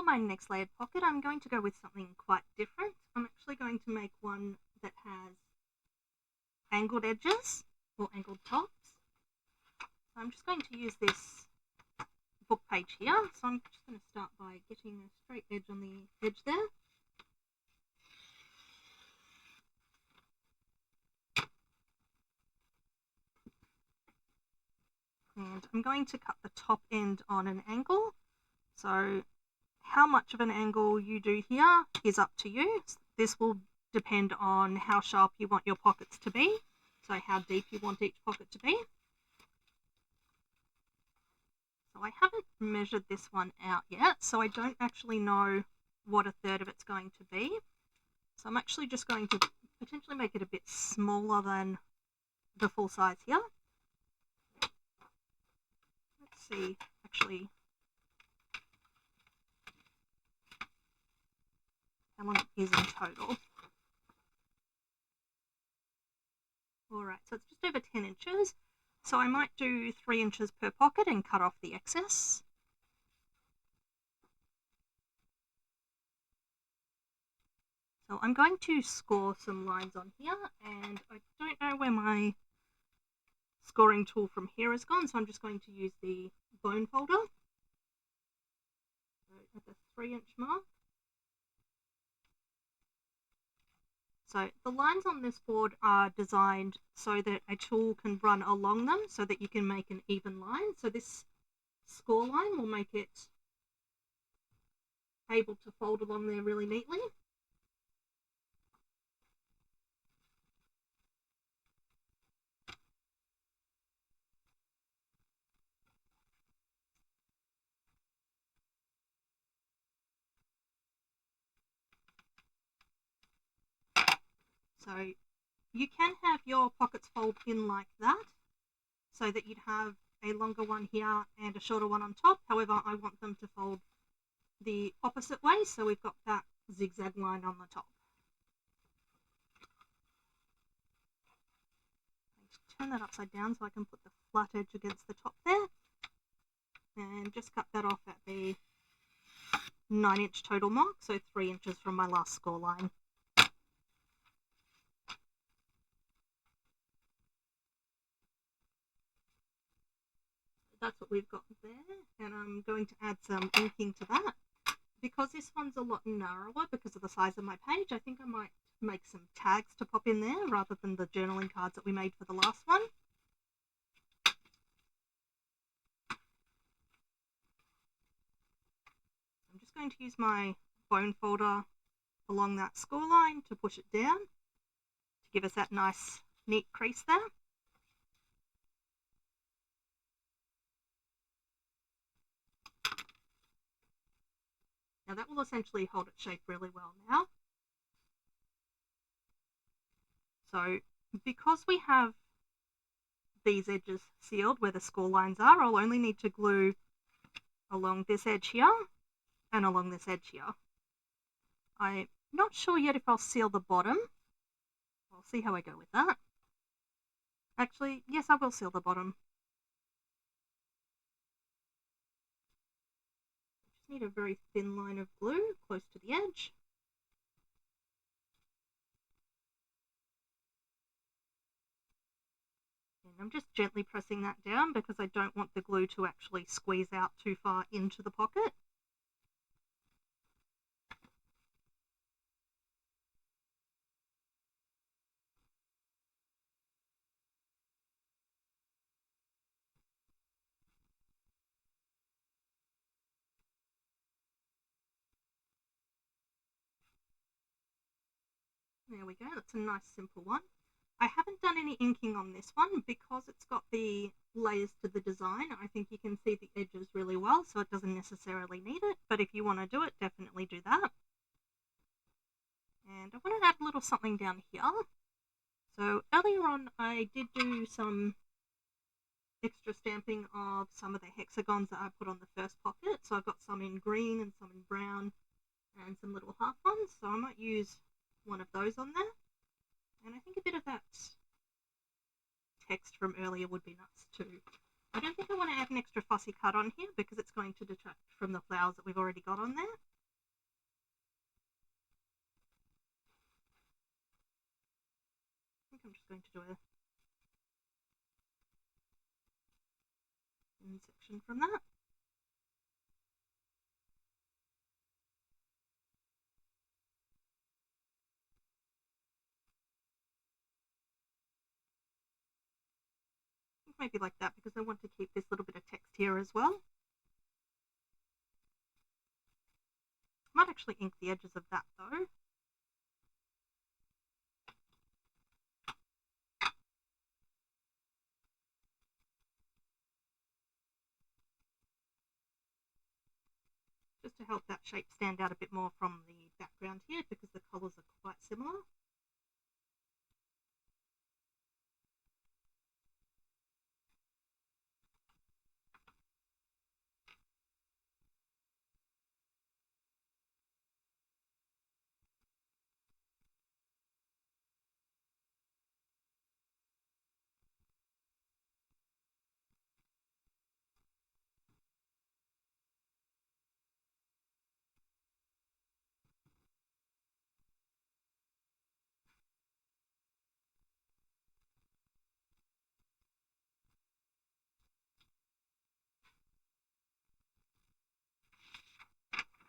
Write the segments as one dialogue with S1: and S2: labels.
S1: my next layered pocket, I'm going to go with something quite different. I'm actually going to make one that has angled edges or angled tops. So I'm just going to use this book page here. So I'm just going to start by getting a straight edge on the edge there. And I'm going to cut the top end on an angle. So how much of an angle you do here is up to you. This will depend on how sharp you want your pockets to be, so how deep you want each pocket to be. So I haven't measured this one out yet, so I don't actually know what a third of it's going to be. So I'm actually just going to potentially make it a bit smaller than the full size here. Let's see, actually, how long it is in total. Alright, so it's just over 10 inches. So I might do 3 inches per pocket and cut off the excess. So I'm going to score some lines on here, and I don't know where my scoring tool from here has gone, so I'm just going to use the bone folder. So at the 3-inch mark. So the lines on this board are designed so that a tool can run along them so that you can make an even line. So this score line will make it able to fold along there really neatly. So you can have your pockets fold in like that, so that you'd have a longer one here and a shorter one on top. However, I want them to fold the opposite way, so we've got that zigzag line on the top. Turn that upside down so I can put the flat edge against the top there, and just cut that off at the 9-inch total mark, so 3 inches from my last score line. That's what we've got there, and I'm going to add some inking to that. Because this one's a lot narrower because of the size of my page, I think I might make some tags to pop in there rather than the journaling cards that we made for the last one. I'm just going to use my bone folder along that score line to push it down to give us that nice neat crease there. Now that will essentially hold its shape really well now. So because we have these edges sealed where the score lines are, I'll only need to glue along this edge here and along this edge here. I'm not sure yet if I'll seal the bottom. I'll see how I go with that. Actually, yes, I will seal the bottom. I just need a very thin line of glue close to the edge. And I'm just gently pressing that down because I don't want the glue to actually squeeze out too far into the pocket. There we go, that's a nice simple one. I haven't done any inking on this one because it's got the layers to the design. I think you can see the edges really well, so it doesn't necessarily need it, but if you want to do it, definitely do that. And I want to add a little something down here. So earlier on I did do some extra stamping of some of the hexagons that I put on the first pocket. So I've got some in green and some in brown and some little half ones, so I might use one of those on there. And I think a bit of that text from earlier would be nice too. I don't think I want to add an extra fussy cut on here because it's going to detract from the flowers that we've already got on there. just going to do a thin section from that. Maybe like that, because I want to keep this little bit of text here as well. I might actually ink the edges of that though. Just to help that shape stand out a bit more from the background here, because the colours are quite similar.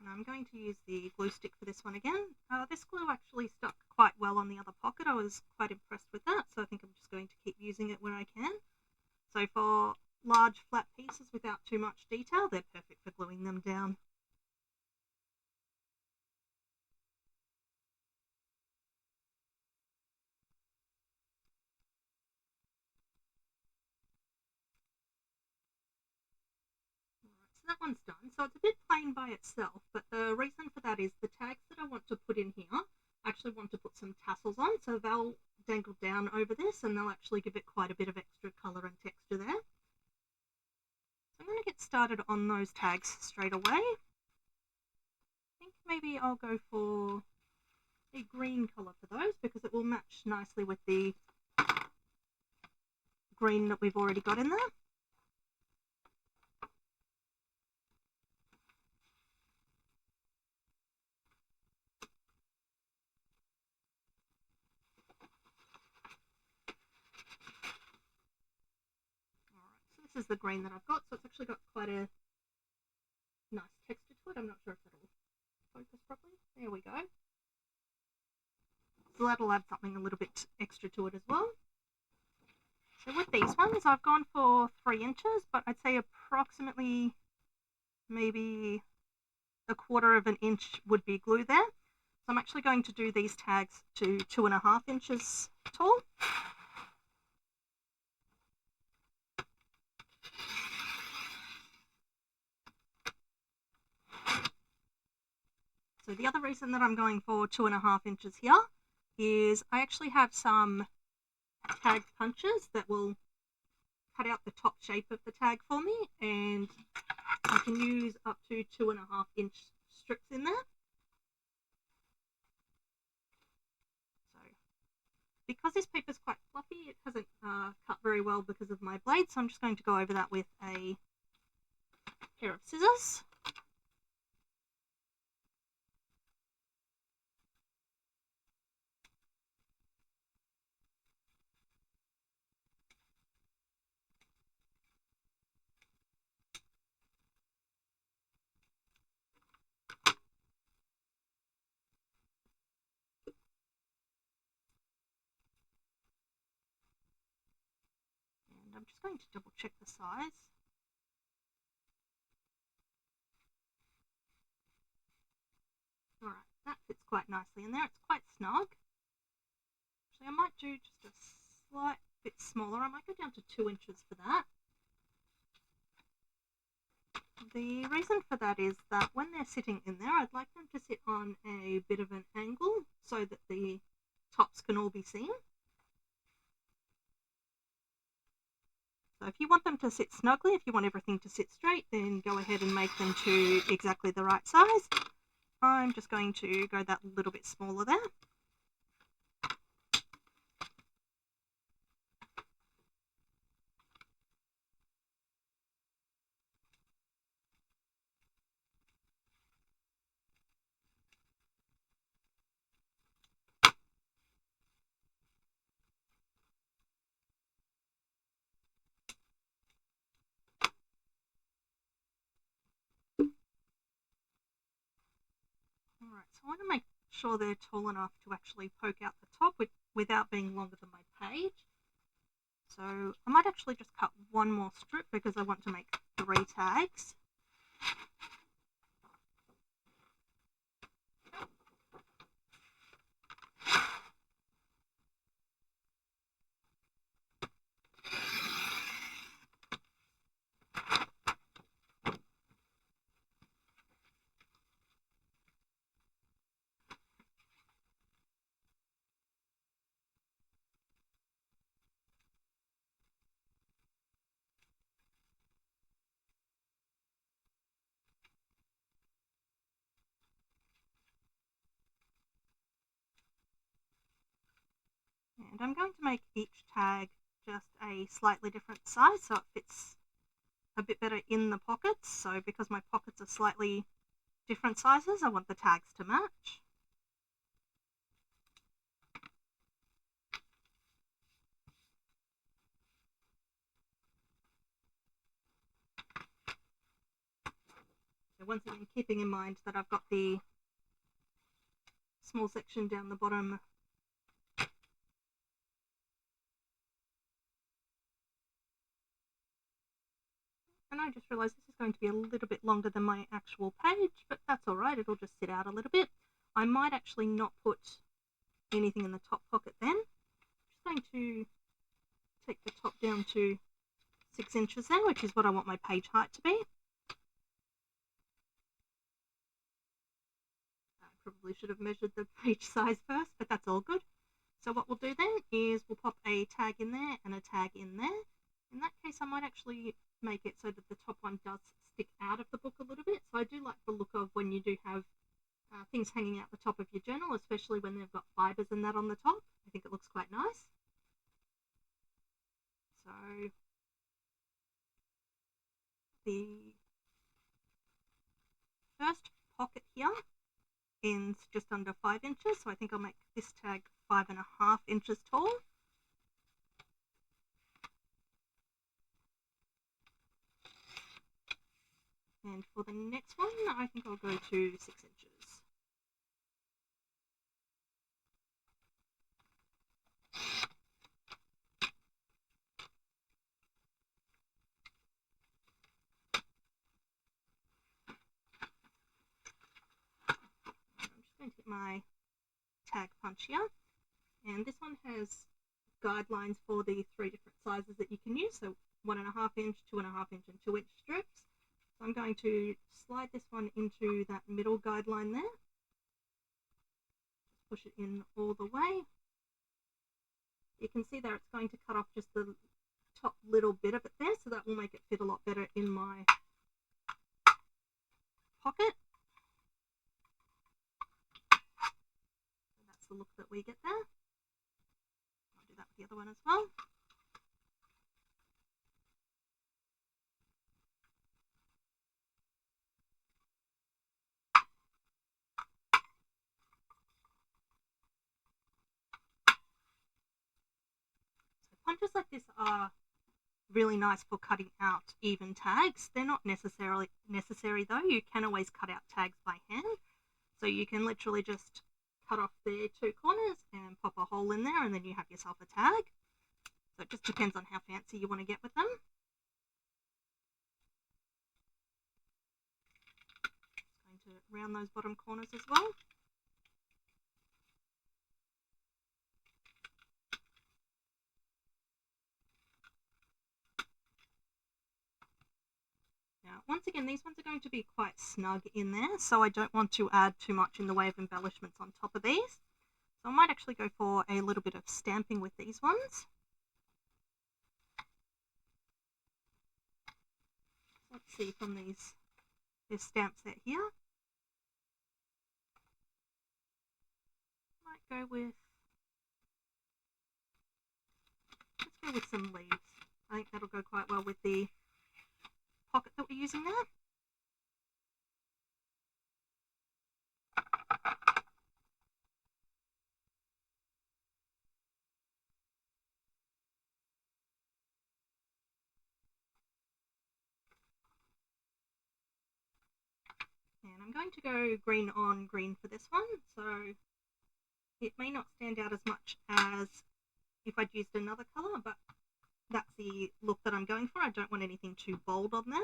S1: And I'm going to use the glue stick for this one again. This glue actually stuck quite well on the other pocket. I was quite impressed with that, so I think I'm just going to keep using it where I can. So for large flat pieces without too much detail, they're perfect for gluing them down. So that one's done. So it's a bit plain by itself, but the reason for that is the tags that I want to put in here, I actually want to put some tassels on, so they'll dangle down over this and they'll actually give it quite a bit of extra colour and texture there. So I'm going to get started on those tags straight away. I think maybe I'll go for a green colour for those, because it will match nicely with the green that we've already got in there. This is the green that I've got, so it's actually got quite a nice texture to it. I'm not sure if that'll focus properly. There we go. So that'll add something a little bit extra to it as well. So with these ones, I've gone for 3 inches, but I'd say approximately maybe 1/4 of an inch would be glue there. So I'm actually going to do these tags to 2.5 inches tall. So the other reason that I'm going for 2.5 inches here is I actually have some tag punches that will cut out the top shape of the tag for me, and I can use up to 2.5 inch strips in there. So because this paper is quite fluffy, it hasn't cut very well because of my blade, so I'm just going to go over that with a pair of scissors. And I'm just going to double check the size. Alright, that fits quite nicely in there. It's quite snug. Actually, I might do just a slight bit smaller. I might go down to 2 inches for that. The reason for that is that when they're sitting in there, I'd like them to sit on a bit of an angle so that the tops can all be seen. So if you want them to sit snugly, if you want everything to sit straight, then go ahead and make them to exactly the right size. I'm just going to go that little bit smaller there. Alright, so I want to make sure they're tall enough to actually poke out the top without being longer than my page. So I might actually just cut one more strip because I want to make 3 tags. And I'm going to make each tag just a slightly different size so it fits a bit better in the pockets. So because my pockets are slightly different sizes, I want the tags to match. So once again, keeping in mind that I've got the small section down the bottom and I just realised this is going to be a little bit longer than my actual page, but that's alright, it'll just sit out a little bit. I might actually not put anything in the top pocket then. I'm just going to take the top down to 6 inches then, which is what I want my page height to be. I probably should have measured the page size first, but that's all good. So what we'll do then is we'll pop a tag in there and a tag in there. In that case, I might actually make it so that the top one does stick out of the book a little bit. So I do like the look of when you do have things hanging out the top of your journal, especially when they've got fibres and that on the top. I think it looks quite nice. So the first pocket here ends just under 5 inches, so I think I'll make this tag 5.5 inches tall. And for the next one, I think I'll go to 6 inches. I'm just going to get my tag punch here, and this one has guidelines for the 3 different sizes that you can use, so 1.5 inch, 2.5 inch and 2 inch strips. So I'm going to slide this one into that middle guideline there. Just push it in all the way. You can see there it's going to cut off just the top little bit of it there, so that will make it fit a lot better in my pocket. So that's the look that we get there. I'll do that with the other one as well. So punches like this are really nice for cutting out even tags. They're not necessarily necessary though. You can always cut out tags by hand. So you can literally just cut off the 2 corners and pop a hole in there and then you have yourself a tag. So it just depends on how fancy you want to get with them. Just going to round those bottom corners as well. Now, once again, these ones are going to be quite snug in there, so I don't want to add too much in the way of embellishments on top of these. So I might actually go for a little bit of stamping with these ones. Let's see from this stamp set here. Might go with, let's go with some leaves. I think that'll go quite well with the pocket that we're using there. And I'm I'm going to go green on green for this one, so it may not stand out as much as if I'd used another colour, but that's the look that I'm going for. I don't want anything too bold on there.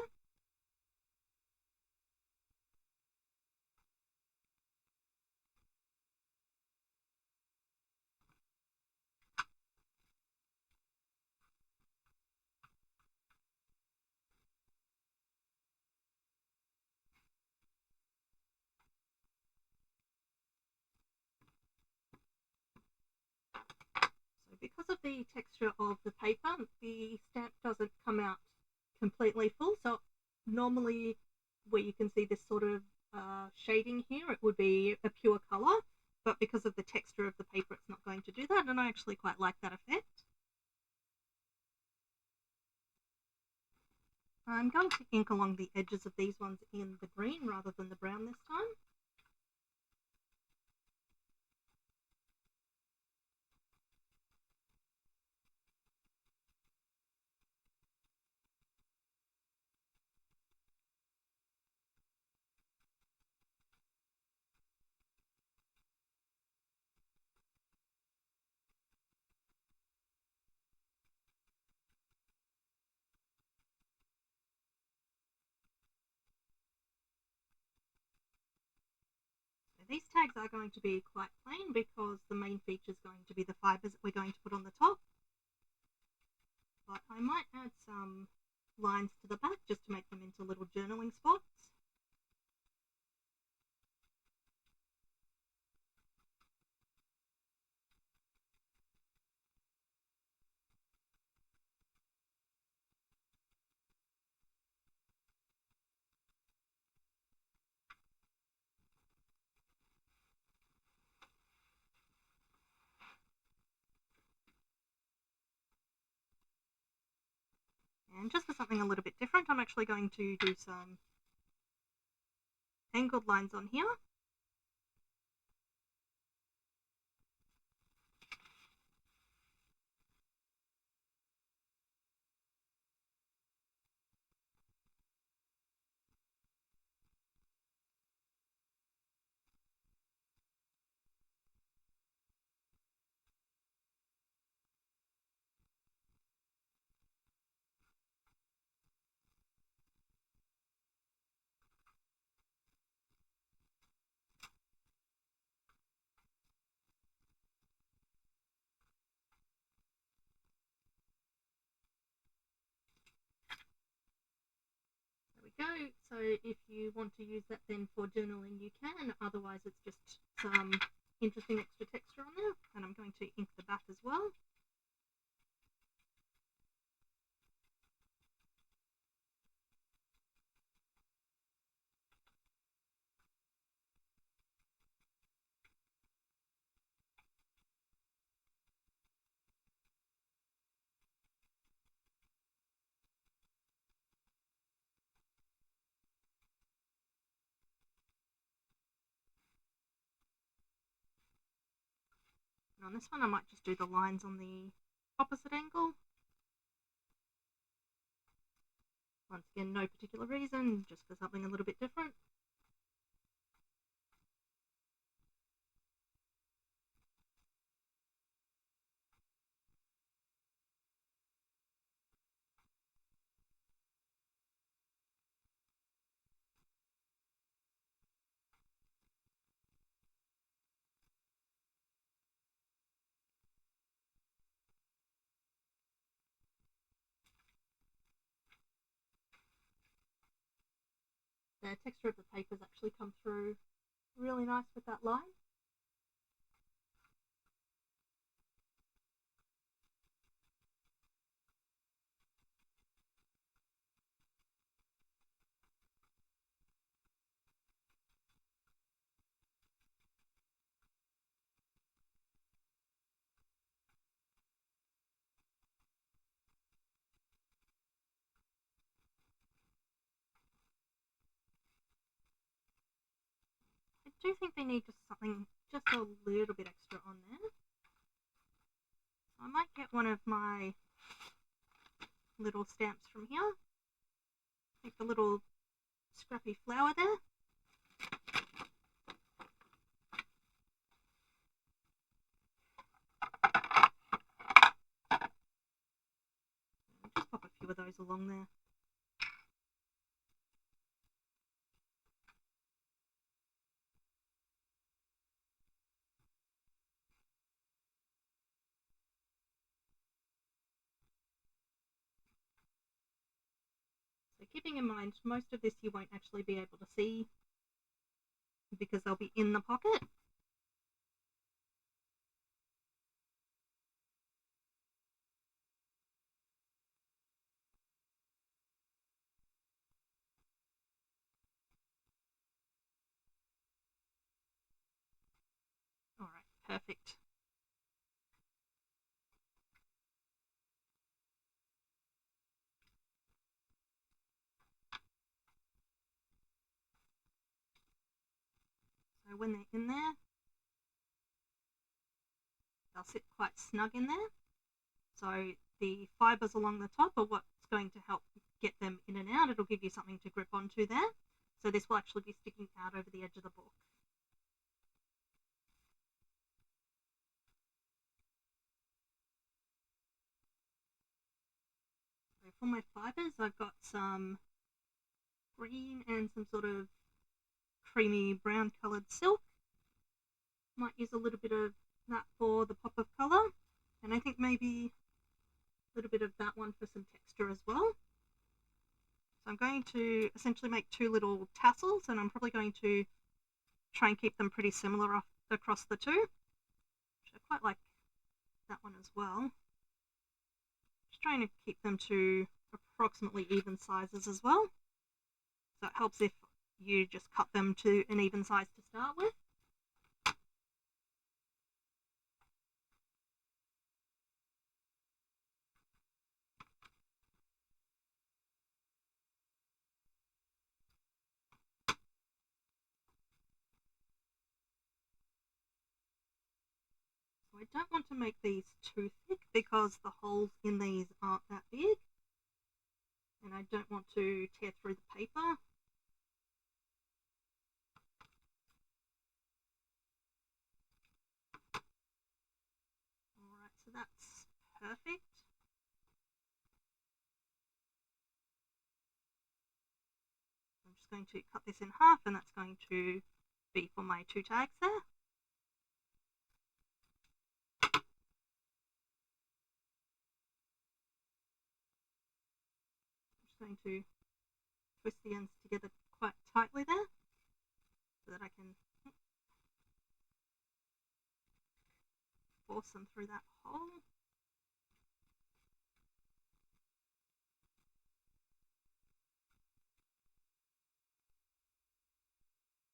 S1: So because of the texture of the paper, the stamp doesn't come out completely full. So normally where you can see this sort of shading here, it would be a pure colour, but because of the texture of the paper, it's not going to do that, and I actually quite like that effect. I'm going to ink along the edges of these ones in the green rather than the brown this time. These tags are going to be quite plain because the main feature is going to be the fibres that we're going to put on the top. But I might add some lines to the back just to make them into little journaling spots. And just for something a little bit different, I'm actually going to do some angled lines on here. Go. So if you want to use that then for journaling, you can. Otherwise, it's just some interesting extra texture on there. And I'm going to ink the back as well. And on this one, I might just do the lines on the opposite angle. Once again, no particular reason, just for something a little bit different. The texture of the papers actually come through really nice with that line. I do think they need just something just a little bit extra on there. So I might get one of my little stamps from here. Make a little scrappy flower there. along there. So keeping in mind, most of this you won't actually be able to see because they'll be in the pocket. All right, perfect. So when they're in there, they'll sit quite snug in there. So the fibres along the top are what's going to help get them in and out. It'll give you something to grip onto there. So this will actually be sticking out over the edge of the book. So for my fibres, I've got some green and some sort of creamy brown coloured silk. Might use a little bit of that for the pop of colour, and I think maybe a little bit of that one for some texture as well. So I'm going to essentially make two little tassels, and I'm probably going to try and keep them pretty similar across the two. I quite like that one as well. Just trying to keep them to approximately even sizes as well. So it helps if you just cut them to an even size to start with. So I don't want to make these too thick because the holes in these aren't that big, and I don't want to tear through the paper. Alright, so that's perfect. I'm just going to cut this in half, and that's going to be for my two tags there. I'm just going to twist the ends together quite tightly there so that I can force them through that hole.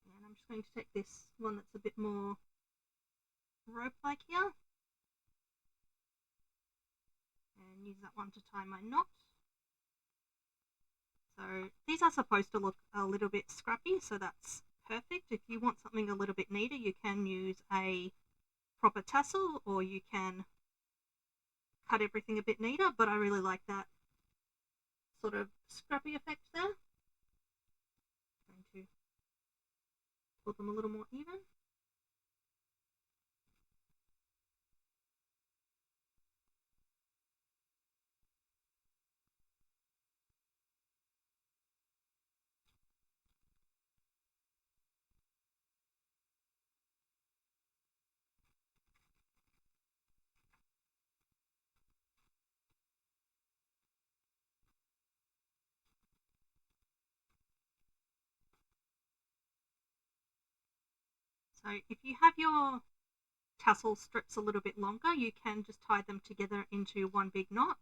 S1: And I'm just going to take this one that's a bit more rope-like here and use that one to tie my knot. So these are supposed to look a little bit scrappy, so that's perfect. If you want something a little bit neater, you can use a proper tassel, or you can cut everything a bit neater, but I really like that sort of scrappy effect there. I'm going to pull them a little more even. So if you have your tassel strips a little bit longer, you can just tie them together into one big knot.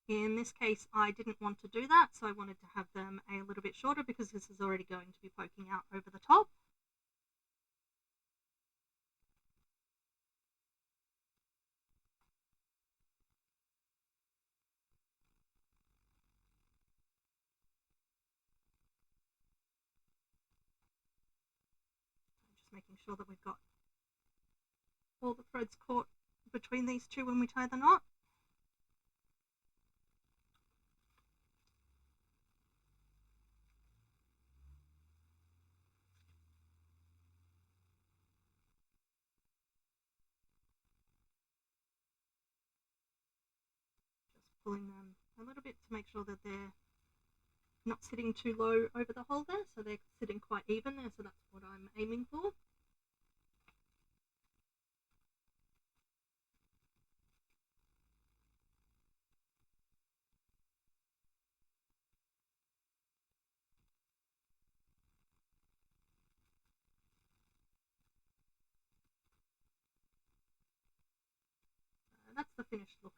S1: In this case, I didn't want to do that, so I wanted to have them a little bit shorter because this is already going to be poking out over the top. Just making sure that we've got all the threads caught between these two when we tie the knot. Just pulling them a little bit to make sure that they're not sitting too low over the hole there, so they're sitting quite even there, so that's what I'm aiming for. That's the finished look